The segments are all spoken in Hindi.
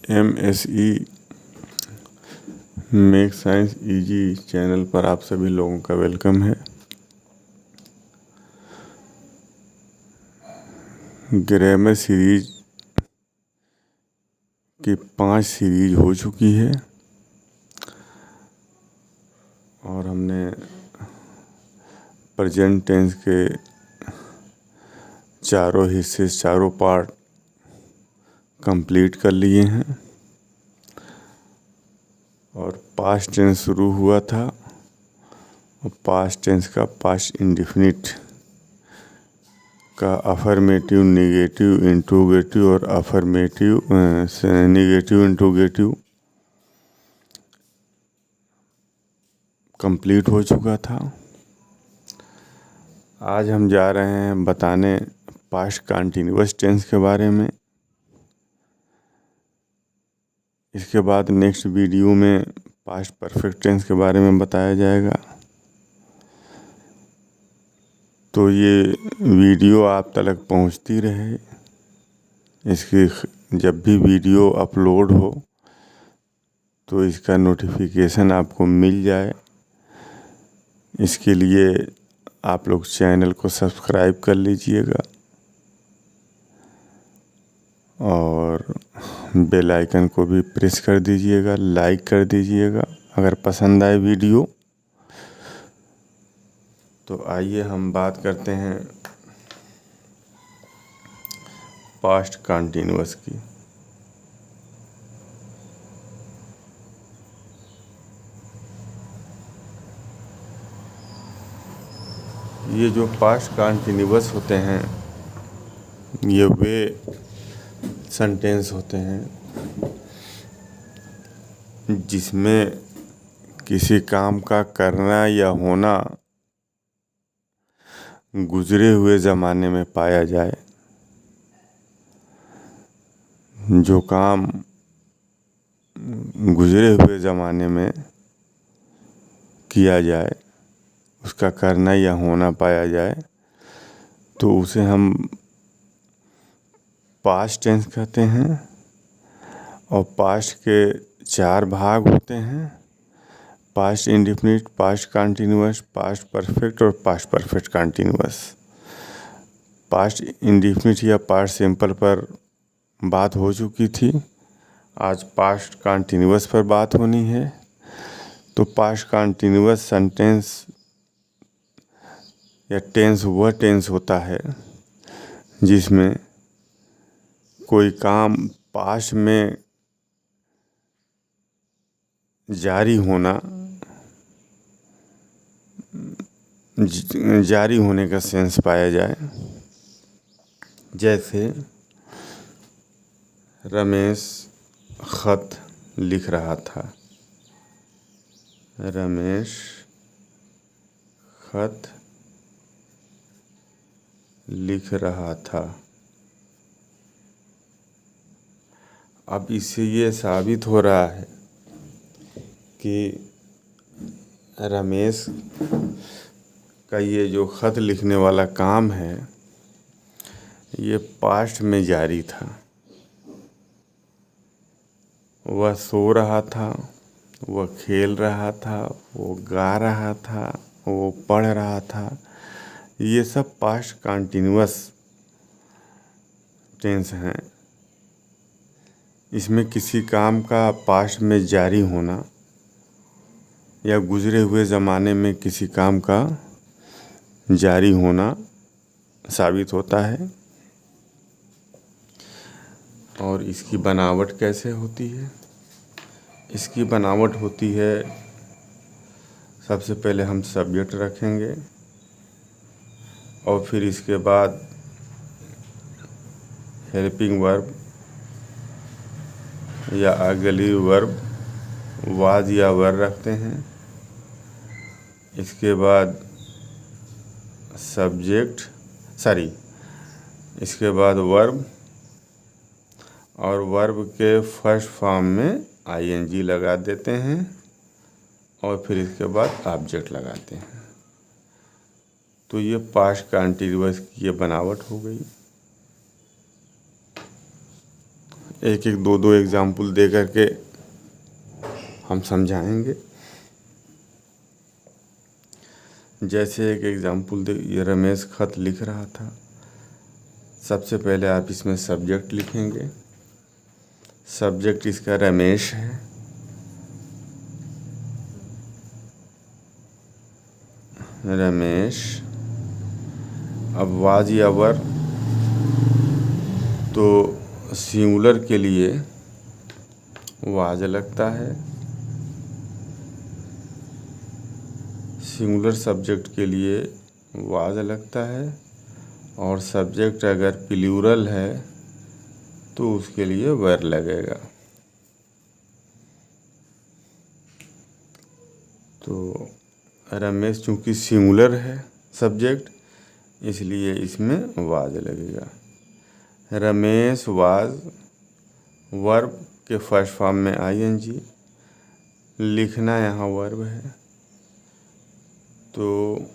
MSE make science easy channel पर आप सभी लोगों का वेलकम है। ग्रामर सीरीज की 5 सीरीज हो चुकी है और हमने प्रेजेंट टेंस के चारों हिस्से, चारों पार्ट कंप्लीट कर लिए हैं और पास्ट टेंस शुरू हुआ था और पास्ट टेंस का पास्ट इंडेफिनिट का अफर्मेटिव, नेगेटिव, इंट्रोगेटिव और अफर्मेटिव, नेगेटिव, इंट्रोगेटिव कंप्लीट हो चुका था। आज हम जा रहे हैं बताने पास्ट कंटिन्यूअस टेंस के बारे में। इसके बाद नेक्स्ट वीडियो में पास्ट परफेक्ट टेंस के बारे में बताया जाएगा। तो ये वीडियो आप तक पहुंचती रहे। इसकी जब भी वीडियो अपलोड हो तो इसका नोटिफिकेशन आपको मिल जाए। इसके लिए आप लोग चैनल को सब्सक्राइब कर लीजिएगा और बेल आइकन को भी प्रेस कर दीजिएगा, लाइक कर दीजिएगा अगर पसंद आए वीडियो। तो आइए हम बात करते हैं पास्ट कंटिन्यूअस की। ये जो पास्ट कंटिन्यूअस होते हैं ये वे सेंटेंस होते हैं जिसमें किसी काम का करना या होना गुजरे हुए ज़माने में पाया जाए। जो काम गुजरे हुए ज़माने में किया जाए, उसका करना या होना पाया जाए तो उसे हम पास्ट टेंस कहते हैं। और पास्ट के 4 भाग होते हैं: past indefinite, past continuous, past perfect और past perfect continuous. Past indefinite या पास्ट सिंपल पर बात हो चुकी थी। आज पास्ट कंटिन्यूअस पर बात होनी है। तो पास्ट कंटिन्यूअस सेंटेंस या टेंस वह टेंस होता है जिसमें कोई काम पास्ट में जारी होने का सेंस पाया जाए। जैसे रमेश खत लिख रहा था। रमेश खत लिख रहा था। अब इससे ये साबित हो रहा है कि रमेश का ये जो खत लिखने वाला काम है ये पास्ट में जारी था। वह सो रहा था, वह खेल रहा था, वो गा रहा था, वो पढ़ रहा था। ये सब पास्ट कंटिन्यूअस टेंस हैं। इसमें किसी काम का पास्ट में जारी होना या गुजरे हुए ज़माने में किसी काम का जारी होना साबित होता है। और इसकी बनावट कैसे होती है? इसकी बनावट होती है, सबसे पहले हम सब्जेक्ट रखेंगे और फिर इसके बाद हेल्पिंग वर्ब या ऑक्सिलरी वर्ब, वाज या वर रखते हैं। इसके बाद इसके बाद वर्ब और वर्ब के फर्स्ट फॉर्म में ing लगा देते हैं और फिर इसके बाद ऑब्जेक्ट लगाते हैं। तो ये पास्ट कंटिन्यूअस की ये बनावट हो गई। एक एक दो दो एग्जाम्पल दे करके हम समझाएंगे। जैसे एक एग्जाम्पल दे, ये रमेश खत लिख रहा था। सबसे पहले आप इसमें सब्जेक्ट लिखेंगे। सब्जेक्ट इसका रमेश है। रमेश। अब वाज या वर, तो सिंगुलर के लिए वाज लगता है, सिंगुलर सब्जेक्ट के लिए वाज लगता है, और सब्जेक्ट अगर प्लूरल है तो उसके लिए वर लगेगा। तो रमेश चूँकि सिंगुलर है सब्जेक्ट, इसलिए इसमें वाज लगेगा। रमेश वाज, वर्ब के फर्स्ट फॉर्म में आईएनजी, लिखना यहाँ वर्ब है, तो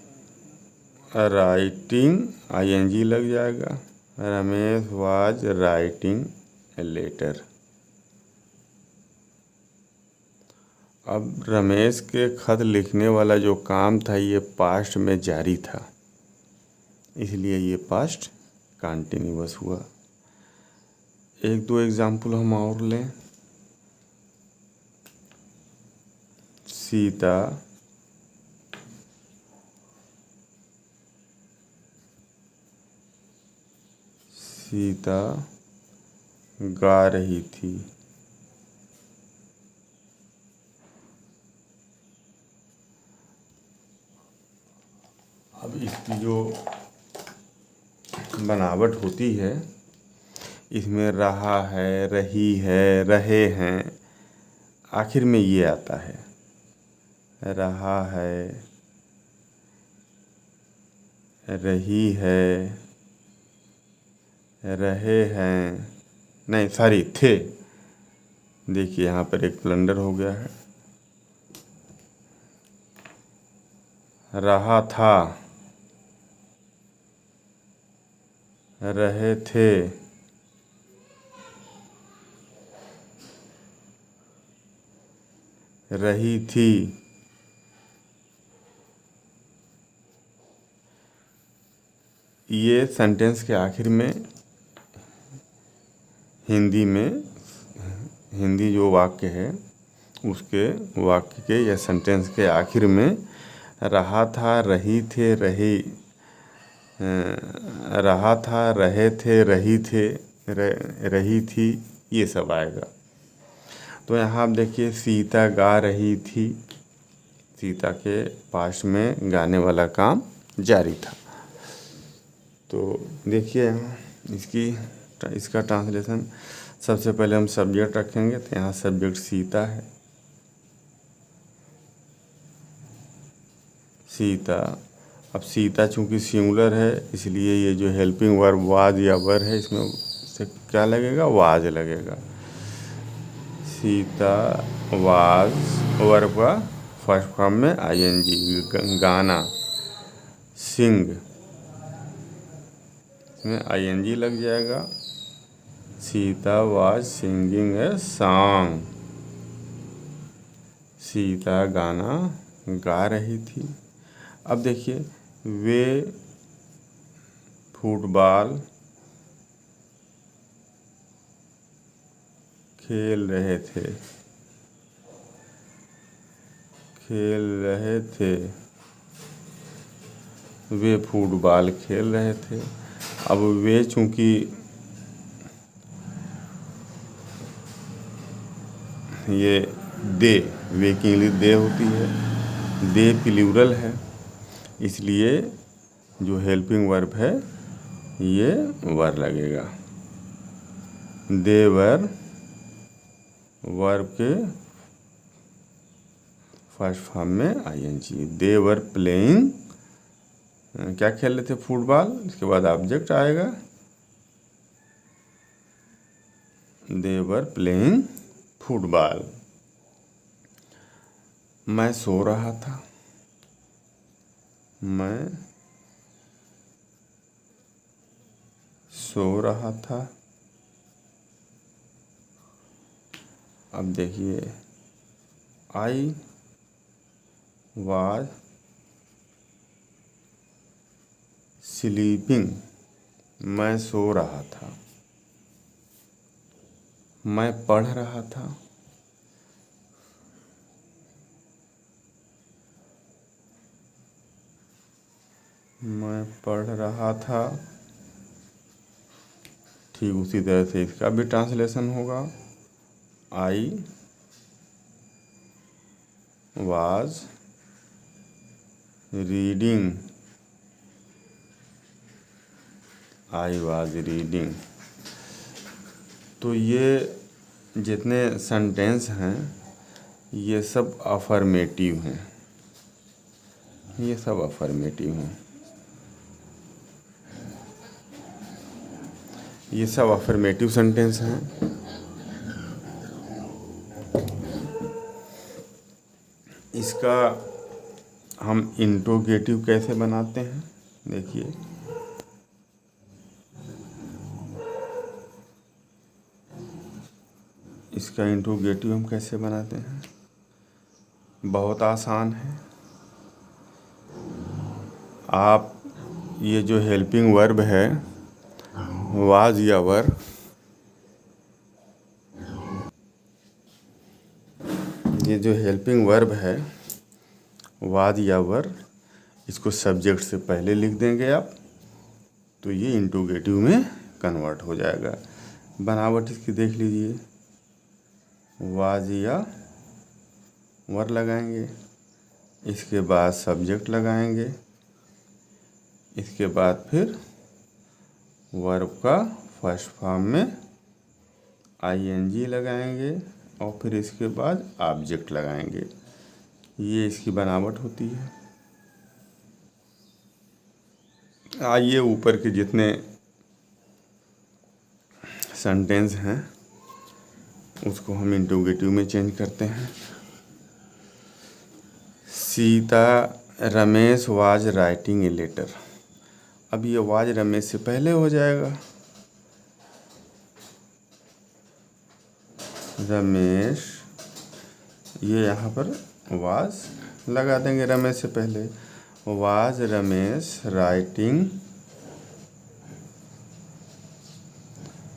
राइटिंग आईएनजी लग जाएगा। Ramesh was writing a letter. अब रमेश के खत लिखने वाला जो काम था ये पास्ट में जारी था, इसलिए ये पास्ट कंटिन्यूअस हुआ। एक दो एग्जाम्पल हम और लें। सीता सीता गा रही थी। अब इसकी जो बनावट होती है, इसमें रहा है, रही है, रहे हैं, आखिर में ये आता है। रहा है, रही है, रहे हैं, नहीं सॉरी थे। देखिए यहाँ पर एक ब्लंडर हो गया है। रहा था, रहे थे, रही थी। ये सेंटेंस के आखिर में हिंदी जो वाक्य है उसके वाक्य के या सेंटेंस के आखिर में रहा था, रही थे, रहा था, रहे थे, रही थे, रही थी, ये सब आएगा। तो यहाँ आप देखिए सीता गा रही थी, सीता के पास में गाने वाला काम जारी था। तो देखिए यहाँ इसका ट्रांसलेशन, सबसे पहले हम सब्जेक्ट रखेंगे, तो यहाँ सब्जेक्ट सीता है। सीता। अब सीता चूँकि सिंगुलर है, इसलिए ये जो हेल्पिंग वर्ब वाज या वर है, इसमें से क्या लगेगा, वाज लगेगा। सीता वाज, वर्ब का फर्स्ट फॉर्म में आईएनजी, गाना, सिंग, इसमें आईएनजी लग जाएगा। Sita was singing a song. Sita गाना गा रही थी। अब देखिए वे फुटबॉल खेल रहे थे, खेल रहे थे, वे फुटबॉल खेल रहे थे। अब वे चूँकि ये दे, वे की इंग्लिश दे होती है, दे प्लूरल है, इसलिए जो हेल्पिंग वर्ब है ये वर लगेगा। दे वर, वर्ब के फर्स्ट फॉर्म में आईएनजी। दे वर प्लेइंग, क्या खेल रहे थे, फुटबॉल। इसके बाद ऑब्जेक्ट आएगा, दे वर प्लेइंग फुटबॉल। मैं सो रहा था, मैं सो रहा था। अब देखिए, आई वाज स्लीपिंग, मैं सो रहा था। मैं पढ़ रहा था। मैं पढ़ रहा था। ठीक उसी तरह से इसका भी ट्रांसलेशन होगा, I was reading. I was reading. तो ये जितने सेंटेंस हैं ये सब अफर्मेटिव हैं, ये सब अफर्मेटिव हैं, ये सब अफर्मेटिव सेंटेंस हैं। इसका हम इंट्रोगेटिव कैसे बनाते हैं, देखिए। इसका इंट्रोगेटिव हम कैसे बनाते हैं, बहुत आसान है। आप ये जो हेल्पिंग वर्ब है वाज या वर, ये जो हेल्पिंग वर्ब है वाज या वर, इसको सब्जेक्ट से पहले लिख देंगे आप, तो ये इंट्रोगेटिव में कन्वर्ट हो जाएगा। बनावट इसकी देख लीजिए, वाज या वर लगाएंगे, इसके बाद सब्जेक्ट लगाएंगे, इसके बाद फिर वर्ब का फर्स्ट फॉर्म में आईएनजी लगाएंगे और फिर इसके बाद ऑब्जेक्ट लगाएंगे। ये इसकी बनावट होती है। आइए ऊपर के जितने सेंटेंस हैं उसको हम इंट्रोगेटिव में चेंज करते हैं। Sita Ramesh was writing a letter. अब ये वाज रमेश से पहले हो जाएगा, रमेश, ये यहाँ पर वाज लगा देंगे रमेश से पहले। Was Ramesh writing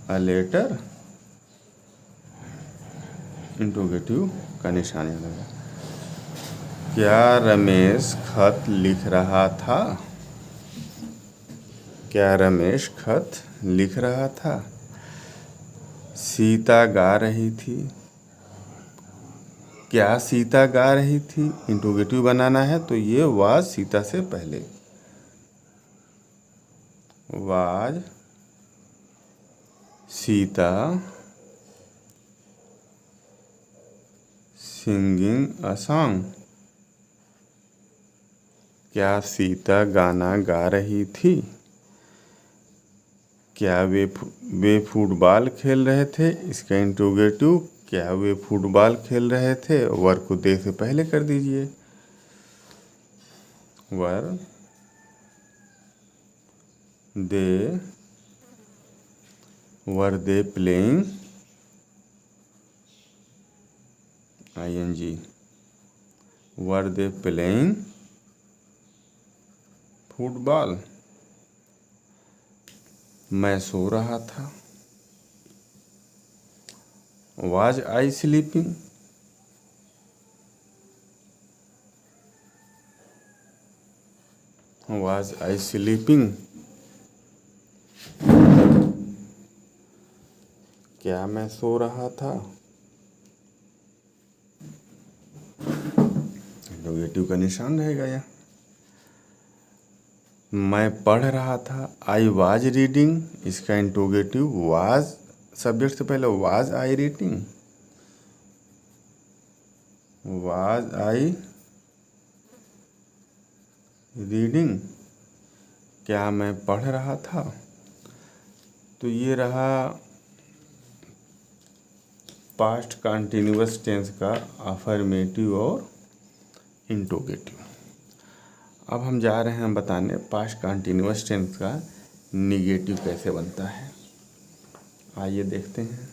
a letter, interrogative का निशान लगा। क्या रमेश खत लिख रहा था, क्या रमेश खत लिख रहा था। सीता गा रही थी, क्या सीता गा रही थी, इंट्रोगेटिव बनाना है तो ये वाज सीता से पहले, was Sita singing a song, क्या सीता गाना गा रही थी। क्या वे फुटबॉल खेल रहे थे, इसका इंट्रोगेटिव, क्या वे फुटबॉल खेल रहे थे, वर को दे से पहले कर दीजिए, were they playing ING, were they playing football. मैं सो रहा था, was I sleeping, was I sleeping. क्या मैं सो रहा था, इंट्रोगेटिव का निशान रहेगा यहाँ। मैं पढ़ रहा था, आई वाज रीडिंग, इसका इंट्रोगेटिव वाज, सब्जेक्ट से पहले was I reading, was I reading. क्या मैं पढ़ रहा था। तो ये रहा पास्ट कंटिन्यूअस टेंस का अफर्मेटिव और इंट्रोगेटिव। अब हम जा रहे हैं बताने पास्ट कंटिन्यूअस टेंस का निगेटिव कैसे बनता है। आइए देखते हैं।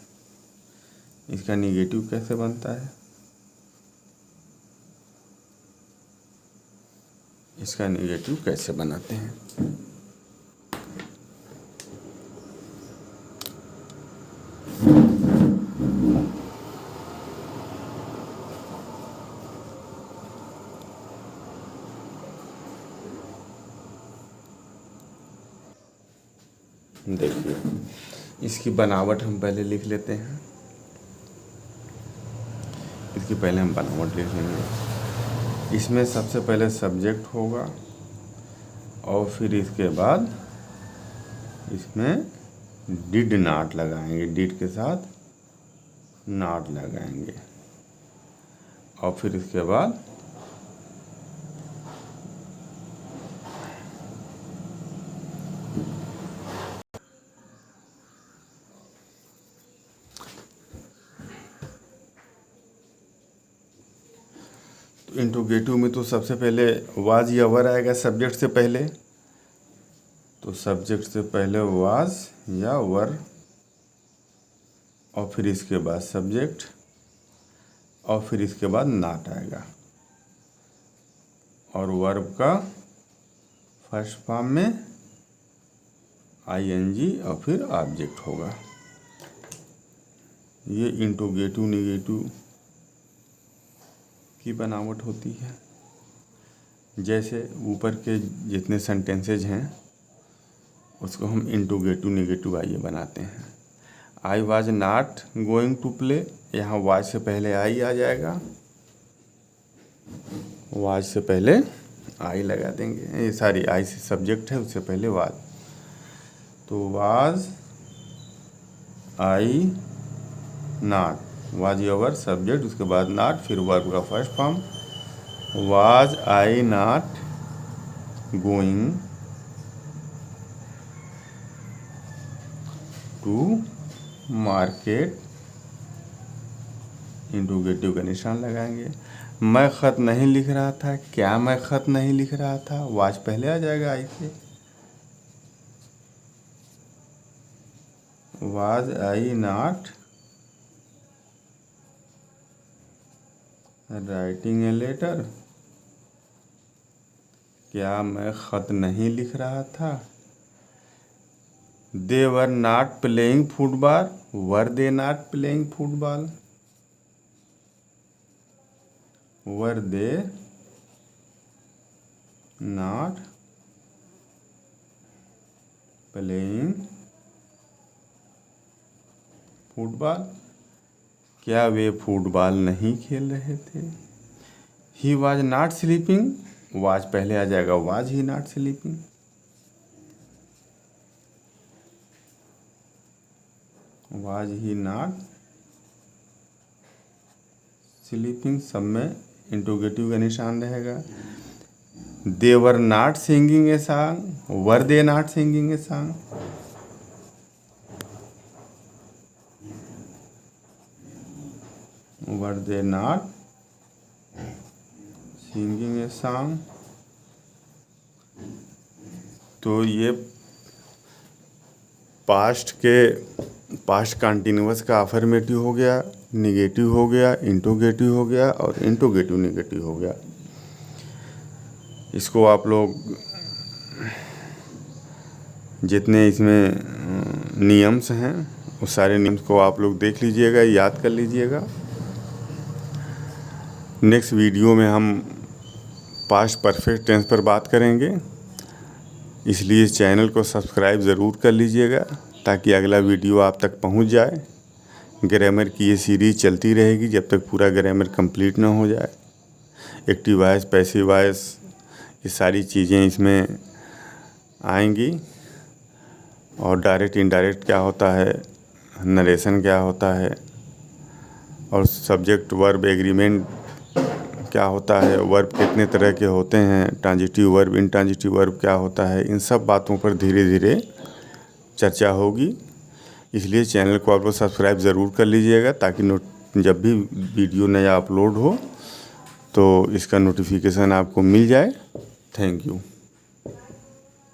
इसका निगेटिव कैसे बनता है, इसका निगेटिव कैसे बनाते हैं। देखिए, इसकी बनावट हम पहले लिख लेते हैं, इसकी पहले हम बनावट लिख लेंगे। इसमें सबसे पहले सब्जेक्ट होगा और फिर इसके बाद इसमें डिड नॉट लगाएंगे, डिड के साथ नॉट लगाएंगे और फिर इसके बाद इंट्रोगेटिव में तो सबसे पहले वाज या वर आएगा सब्जेक्ट से पहले, तो सब्जेक्ट से पहले वाज या वर और फिर इसके बाद सब्जेक्ट और फिर इसके बाद नॉट आएगा और वर्ब का फर्स्ट फॉर्म में आईएनजी और फिर ऑब्जेक्ट होगा। ये इंट्रोगेटिव निगेटिव की बनावट होती है। जैसे ऊपर के जितने सेंटेंसेज हैं उसको हम इंट्रोगेटिव निगेटिव आइए बनाते हैं। I was not going to play, यहाँ वाज से पहले आई आ जाएगा, वाज से पहले आई लगा देंगे, ये सारी आई से सब्जेक्ट है उससे पहले वाज, तो was I not, was your subject उसके बाद नॉट फिर वर्ब का first form, was I not going to market, interrogative का निशान लगाएंगे। मैं ख़त नहीं लिख रहा था, क्या मैं ख़त नहीं लिख रहा था, वाज पहले आ जाएगा आई से, was I not writing a letter, क्या मैं ख़त नहीं लिख रहा था। They were not playing football, were they not playing football, were they not playing football, क्या वे फुटबॉल नहीं खेल रहे थे। He was not sleeping, was पहले आ जाएगा, was he not sleeping, was he not sleeping, सब में इंट्रोगेटिव का निशान रहेगा। They were not singing a song, were they not singing a song, were they not singing a song. तो ये पास्ट कंटिन्यूअस का अफर्मेटिव हो गया, निगेटिव हो गया, इंट्रोगेटिव हो गया और इंट्रोगेटिव निगेटिव हो गया। इसको आप लोग जितने इसमें नियम्स हैं उस सारे नियम्स को आप लोग देख लीजिएगा, याद कर लीजिएगा। नेक्स्ट वीडियो में हम पास्ट परफेक्ट टेंस पर बात करेंगे, इसलिए चैनल को सब्सक्राइब ज़रूर कर लीजिएगा ताकि अगला वीडियो आप तक पहुंच जाए। ग्रामर की ये सीरीज़ चलती रहेगी जब तक पूरा ग्रामर कंप्लीट ना हो जाए। एक्टिव वॉइस, पैसिव वॉइस, ये सारी चीज़ें इसमें आएंगी और डायरेक्ट इनडायरेक्ट क्या होता है, नरेशन क्या होता है और सब्जेक्ट वर्ब एग्रीमेंट क्या होता है, वर्ब कितने तरह के होते हैं, ट्रांजिटिव वर्ब, इंट्रांजिटिव वर्ब क्या होता है, इन सब बातों पर धीरे धीरे चर्चा होगी। इसलिए चैनल को आप लोग सब्सक्राइब ज़रूर कर लीजिएगा ताकि जब भी वीडियो नया अपलोड हो तो इसका नोटिफिकेशन आपको मिल जाए। Thank you.